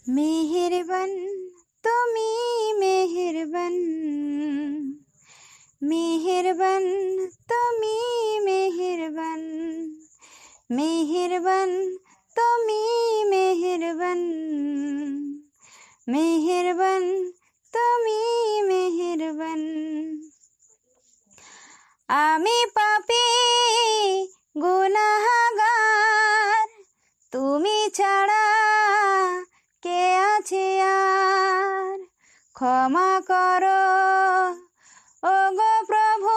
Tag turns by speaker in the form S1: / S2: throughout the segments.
S1: মেহেরবান তুমি মেহেরবান, মেহেরবান তুমি মেহেরবান, মেহেরবান তুমি মেহেরবান, মেহেরবান তুমি মেহেরবান। আমি পাপী গুনাহগার, তুমি ছাড়া কে আছে আর? ক্ষমা করো ওগো প্রভু,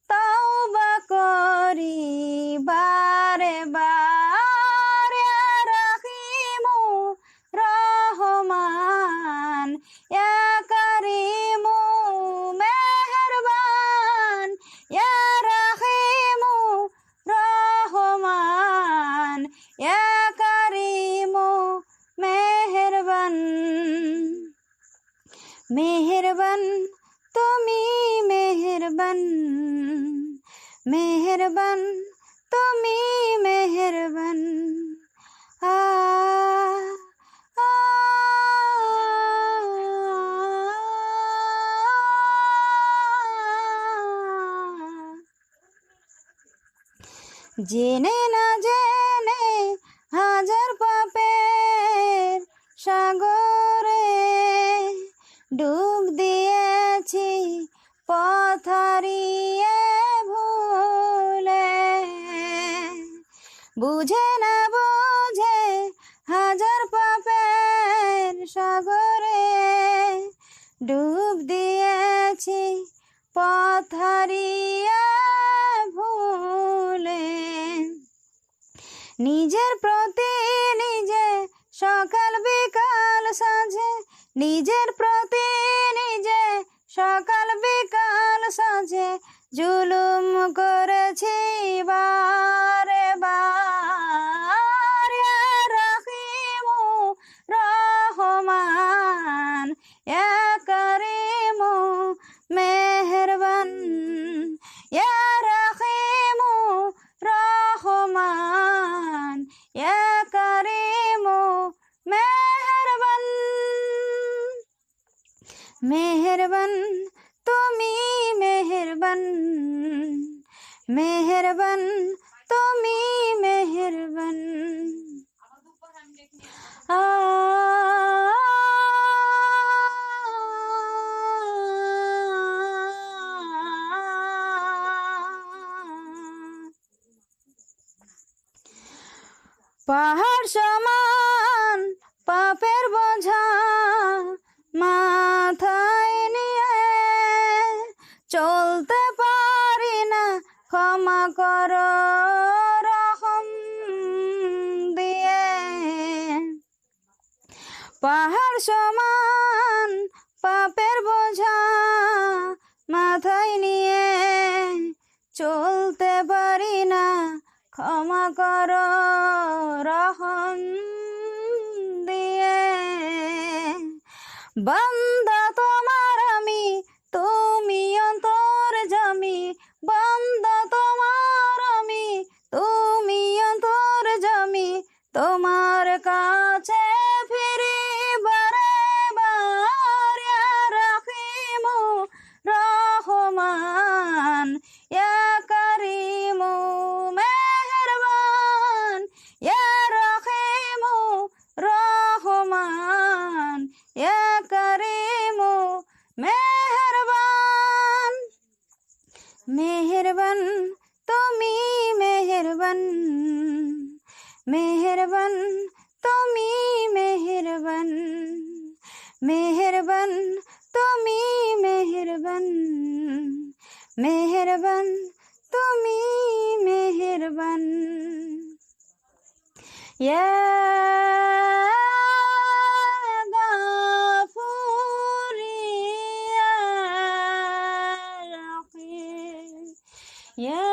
S1: তওবা করি বারে বার। ইয়া রাহিমু রহমান, ইয়া কারিমু মেহেরবান, ইয়া রাহিমু রহমান, ইয়া কারিমু মেহেরবান। মেহেরবান তুমি মেহেরবান, মেহেরবান তুমি মেহেরবান। আ আ জেনে না জেনে হাজার পাপের সাগরে ডুব দিয়েছি পথ হারিয়ে ভুলে। বুঝে না বুঝে হাজার পাপের সাগরে ডুব দিয়েছি পথ হারিয়ে ভুলে। নিজের প্রতি নিজে সকাল বিকাল সাঁঝে, নিজের প্রতি নিজে সকাল বিকাল সাঁঝে জুলুম করেছি বারে বার। ইয়া রাহিমু রহমান, ইয়া কারিমু মেহেরবান, ইয়া রাহিমু রহমান, ইয়া কারিমু মেহেরবান। মেহেরবান তুমি মেহেরবান, মেহেরবান তুমি মেহেরবান। আ পাহাড় সমান পাপের বোঝা মাথায় নিয়ে চলতে পারি না, ক্ষমা করো রহম দিয়ে। পাহাড় সমান পাপের বোঝা মাথায় নিয়ে চলতে পারি না, ক্ষমা করো রহম দিয়ে। বান্দা তোমার আমি, তুমি অন্তর্যামী, বান্দা তোমার আমি, তুমি অন্তর্যামী, তোমার কাছে ফিরি বারে বার। ইয়া রাহিমু রহমান, ইয়া কারিমু মেহেরবান, ইয়া রাহিমু রহমান, ইয়া কারিমু মেহেরবান। মেহেরবান তুমি মেহেরবান, মেহেরবান তুমি মেহেরবান, মেহেরবান তুমি মেহেরবান, মেহেরবান তুমি মেহেরবান। ইয়া গাফুর ইয়া রাহিম, ইয়া